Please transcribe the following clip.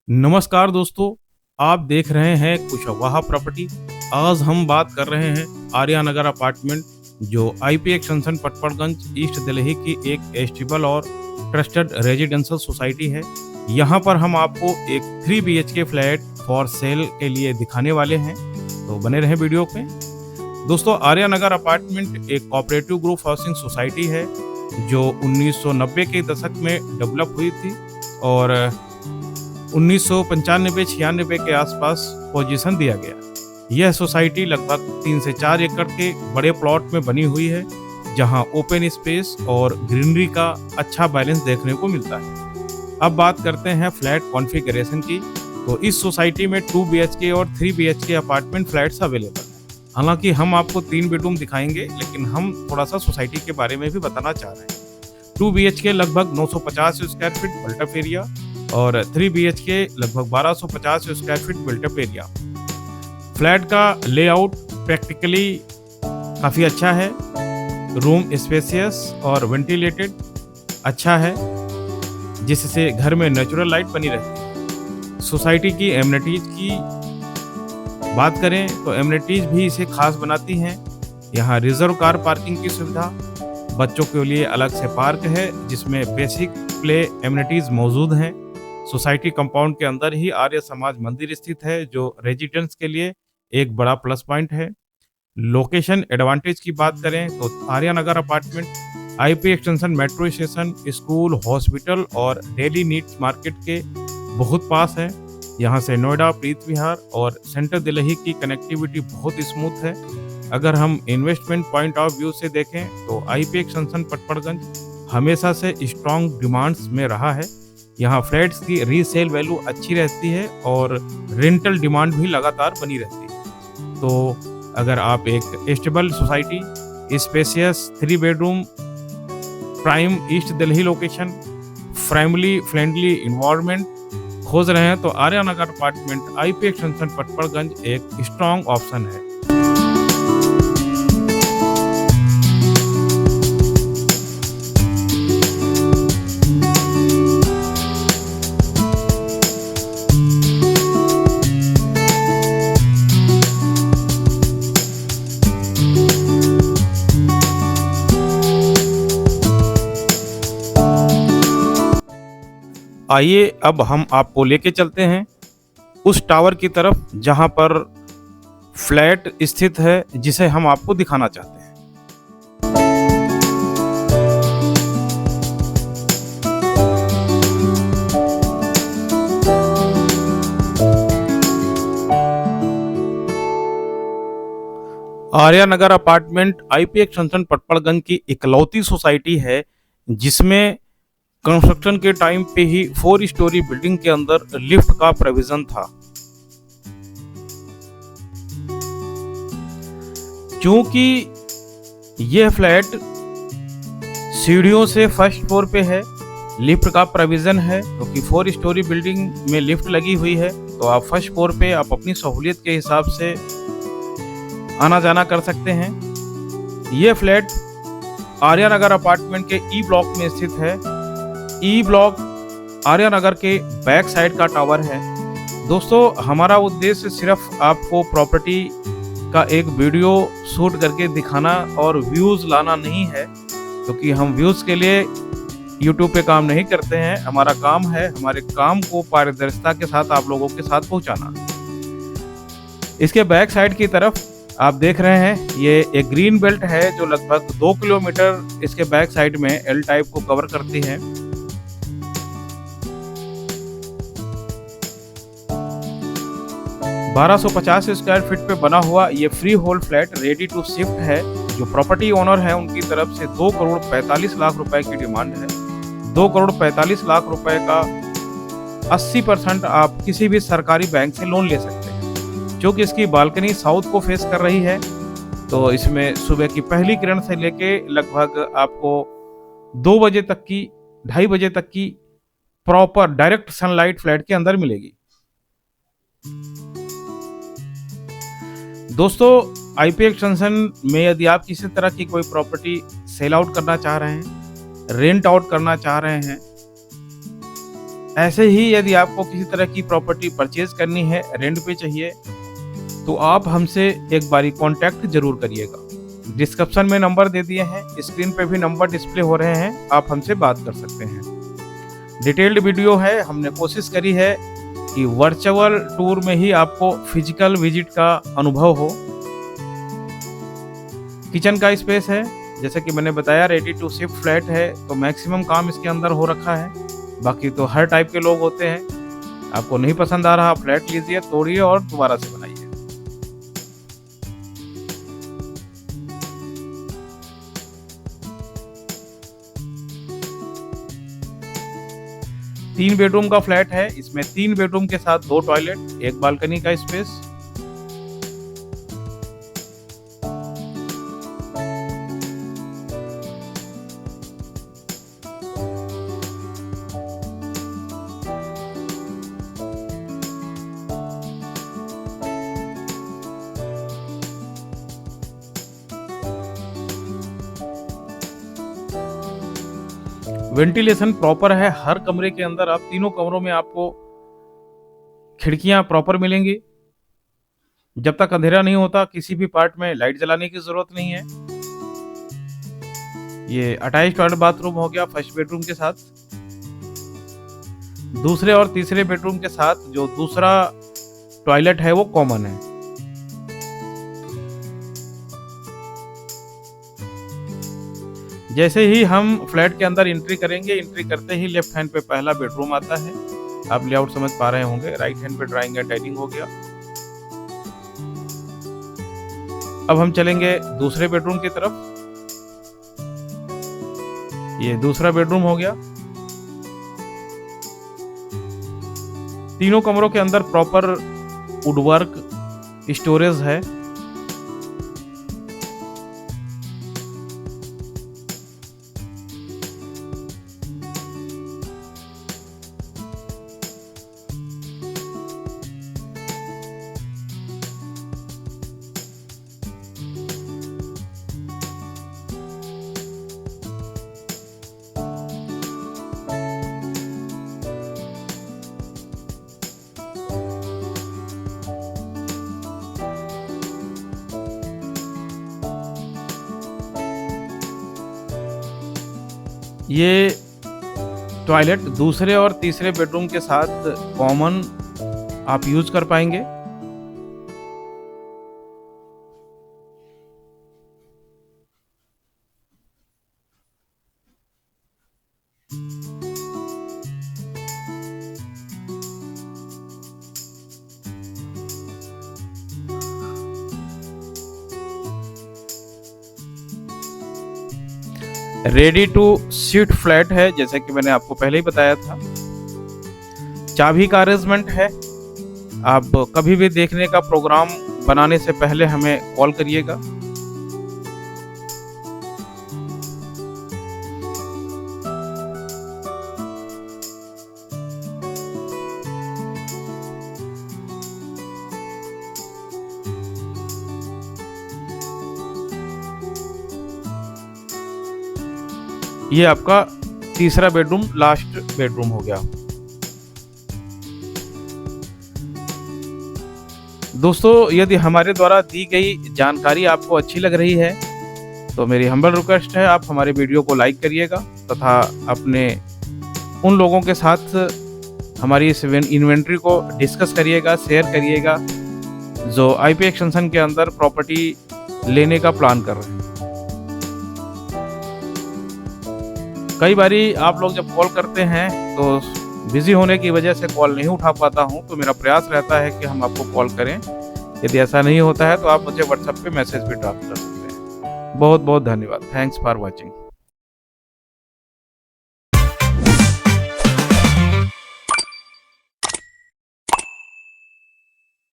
नमस्कार दोस्तों, आप देख रहे हैं कुशवाहा प्रॉपर्टी। आज हम बात कर रहे हैं आर्या नगर अपार्टमेंट, जो IP extension Patparganj east Delhi की एक एस्टेबल और ट्रस्टेड रेजिडेंशियल सोसाइटी है। यहाँ पर हम आपको एक 3 BHK फ्लैट फॉर सेल के लिए दिखाने वाले हैं, तो बने रहें वीडियो पे। दोस्तों, आर्या नगर अपार्टमेंट एक कोऑपरेटिव ग्रुप हाउसिंग सोसाइटी है जो 1990 के दशक में डेवलप हुई थी और 1995-96 के आसपास पोजीशन दिया गया। यह सोसाइटी लगभग 3 से 4 एकड़ के बड़े प्लॉट में बनी हुई है, जहां ओपन स्पेस और ग्रीनरी का अच्छा बैलेंस देखने को मिलता है। अब बात करते हैं फ्लैट कॉन्फ़िगरेशन की। तो इस सोसाइटी में 2 BHK और 3 BHK अपार्टमेंट फ्लैट्स अवेलेबल हैं। हालांकि हम आपको 3 बेडरूम दिखाएंगे, लेकिन हम थोड़ा सा सोसाइटी के बारे में भी बताना चाह रहे हैं। 2 BHK लगभग 950 स्क्वायर फीट बिल्टअप एरिया और 3 BHK लगभग 1250 square feet built up area. Flat का लेआउट प्रैक्टिकली काफ़ी अच्छा है। रूम स्पेसियस और वेंटिलेटेड अच्छा है, जिससे घर में नेचुरल लाइट बनी रहती है। सोसाइटी की एमिनिटीज की बात करें तो एमिनिटीज भी इसे खास बनाती हैं। यहाँ रिजर्व कार पार्किंग की सुविधा, बच्चों के लिए अलग से पार्क है जिसमें बेसिक प्ले एमिनिटीज मौजूद हैं। सोसाइटी कंपाउंड के अंदर ही आर्य समाज मंदिर स्थित है, जो रेजिडेंट्स के लिए एक बड़ा प्लस पॉइंट है। लोकेशन एडवांटेज की बात करें तो Arya Nagar apartment IP extension metro station, school, hospital और डेली नीड्स मार्केट के बहुत पास है। यहाँ से नोएडा, प्रीत विहार और सेंटर दिल्ली की कनेक्टिविटी बहुत स्मूथ है। अगर हम इन्वेस्टमेंट पॉइंट ऑफ व्यू से देखें तो आईपी एक्सटेंशन पटपड़गंज हमेशा से स्ट्रॉन्ग डिमांड्स में रहा है। यहाँ फ्लैट्स की रीसेल वैल्यू अच्छी रहती है और रेंटल डिमांड भी लगातार बनी रहती है। तो अगर आप एक stable society, spacious 3 bedroom, prime east Delhi location, family friendly environment खोज रहे हैं तो Arya Nagar apartment IP extension Patparganj एक स्ट्रॉन्ग ऑप्शन है। आइए अब हम आपको लेके चलते हैं उस टावर की तरफ जहां पर फ्लैट स्थित है, जिसे हम आपको दिखाना चाहते हैं। Arya Nagar apartment IP extension Patparganj की इकलौती सोसाइटी है जिसमें कंस्ट्रक्शन के टाइम पे ही 4 स्टोरी बिल्डिंग के अंदर लिफ्ट का प्रोविजन था। क्योंकि यह फ्लैट सीढ़ियों से फर्स्ट फ्लोर पे है, लिफ्ट का प्रोविजन है, क्योंकि 4 स्टोरी बिल्डिंग में लिफ्ट लगी हुई है, तो आप फर्स्ट फ्लोर पे आप अपनी सहूलियत के हिसाब से आना जाना कर सकते हैं। यह फ्लैट आर्या नगर अपार्टमेंट के ई ब्लॉक में स्थित है। ई ब्लॉक आर्या नगर के बैक साइड का टावर है। दोस्तों, हमारा उद्देश्य सिर्फ आपको प्रॉपर्टी का एक वीडियो शूट करके दिखाना और व्यूज़ लाना नहीं है, क्योंकि हम व्यूज़ के लिए यूट्यूब पे काम नहीं करते हैं। हमारा काम है हमारे काम को पारदर्शिता के साथ आप लोगों के साथ पहुंचाना। इसके बैक साइड की तरफ आप देख रहे हैं, ये एक ग्रीन बेल्ट है जो लगभग 2 किलोमीटर इसके बैक साइड में एल टाइप को कवर करती है। 1250 स्क्वायर फीट पे बना हुआ ये free hold flat ready to shift है। जो प्रॉपर्टी ओनर है उनकी तरफ से 2 करोड़ 45 लाख रुपए की डिमांड है। 2 करोड़ 45 लाख रुपए का 80% आप किसी भी सरकारी बैंक से लोन ले सकते हैं। क्योंकि इसकी बालकनी साउथ को फेस कर रही है, तो इसमें सुबह की पहली किरण से लेके लगभग आपको 2 बजे तक की, 2:30 बजे तक की प्रॉपर डायरेक्ट सनलाइट फ्लैट के अंदर मिलेगी। दोस्तों, आईपी एक्सटेंशन में यदि आप किसी तरह की कोई प्रॉपर्टी सेल आउट करना चाह रहे हैं, रेंट आउट करना चाह रहे हैं, ऐसे ही यदि आपको किसी तरह की प्रॉपर्टी परचेज करनी है, रेंट पे चाहिए, तो आप हमसे एक बारी कांटेक्ट जरूर करिएगा। डिस्क्रिप्शन में नंबर दे दिए हैं, स्क्रीन पे भी नंबर डिस्प्ले हो रहे हैं, आप हमसे बात कर सकते हैं। डिटेल्ड वीडियो है, हमने कोशिश करी है कि वर्चुअल टूर में ही आपको फिजिकल विजिट का अनुभव हो। किचन का स्पेस है, जैसे कि मैंने बताया, रेडी टू शिफ्ट फ्लैट है, तो मैक्सिमम काम इसके अंदर हो रखा है। बाकी तो हर टाइप के लोग होते हैं, आपको नहीं पसंद आ रहा फ्लैट लीजिए, तोड़िए और दोबारा से बनाइए। तीन बेडरूम का फ्लैट है, इसमें 3 बेडरूम के साथ 2 टॉयलेट, एक बालकनी का स्पेस। वेंटिलेशन प्रॉपर है, हर कमरे के अंदर आप तीनों कमरों में आपको खिड़कियां प्रॉपर मिलेंगी। जब तक अंधेरा नहीं होता किसी भी पार्ट में लाइट जलाने की जरूरत नहीं है। ये अटैच टॉयलेट बाथरूम हो गया फर्स्ट बेडरूम के साथ। दूसरे और तीसरे बेडरूम के साथ जो दूसरा टॉयलेट है वो कॉमन है। जैसे ही हम फ्लैट के अंदर एंट्री करेंगे, एंट्री करते ही लेफ्ट हैंड पे पहला बेडरूम आता है। आप लेआउट समझ पा रहे होंगे। राइट हैंड पे ड्राइंग एंड डाइनिंग हो गया। अब हम चलेंगे दूसरे बेडरूम की तरफ। ये दूसरा बेडरूम हो गया। तीनों कमरों के अंदर प्रॉपर वुडवर्क स्टोरेज है। ये टॉयलेट दूसरे और तीसरे बेडरूम के साथ कॉमन आप यूज कर पाएंगे। रेडी टू शिफ्ट फ्लैट है, जैसे कि मैंने आपको पहले ही बताया था। चाबी का अरेंजमेंट है। आप कभी भी देखने का प्रोग्राम बनाने से पहले हमें कॉल करिएगा। ये आपका तीसरा बेडरूम लास्ट बेडरूम हो गया। दोस्तों, यदि हमारे द्वारा दी गई जानकारी आपको अच्छी लग रही है तो मेरी हम्बल रिक्वेस्ट है, आप हमारे वीडियो को लाइक करिएगा तथा अपने उन लोगों के साथ हमारी इस इन्वेंट्री को डिस्कस करिएगा, शेयर करिएगा जो आईपी एक्सटेंशन के अंदर प्रॉपर्टी लेने का प्लान कर रहे हैं। कई बारी आप लोग जब कॉल करते हैं तो बिजी होने की वजह से कॉल नहीं उठा पाता हूं, तो मेरा प्रयास रहता है कि हम आपको कॉल करें। यदि ऐसा नहीं होता है तो आप मुझे व्हाट्सएप पे मैसेज भी ड्रॉप कर सकते हैं। बहुत बहुत धन्यवाद। Thanks for watching.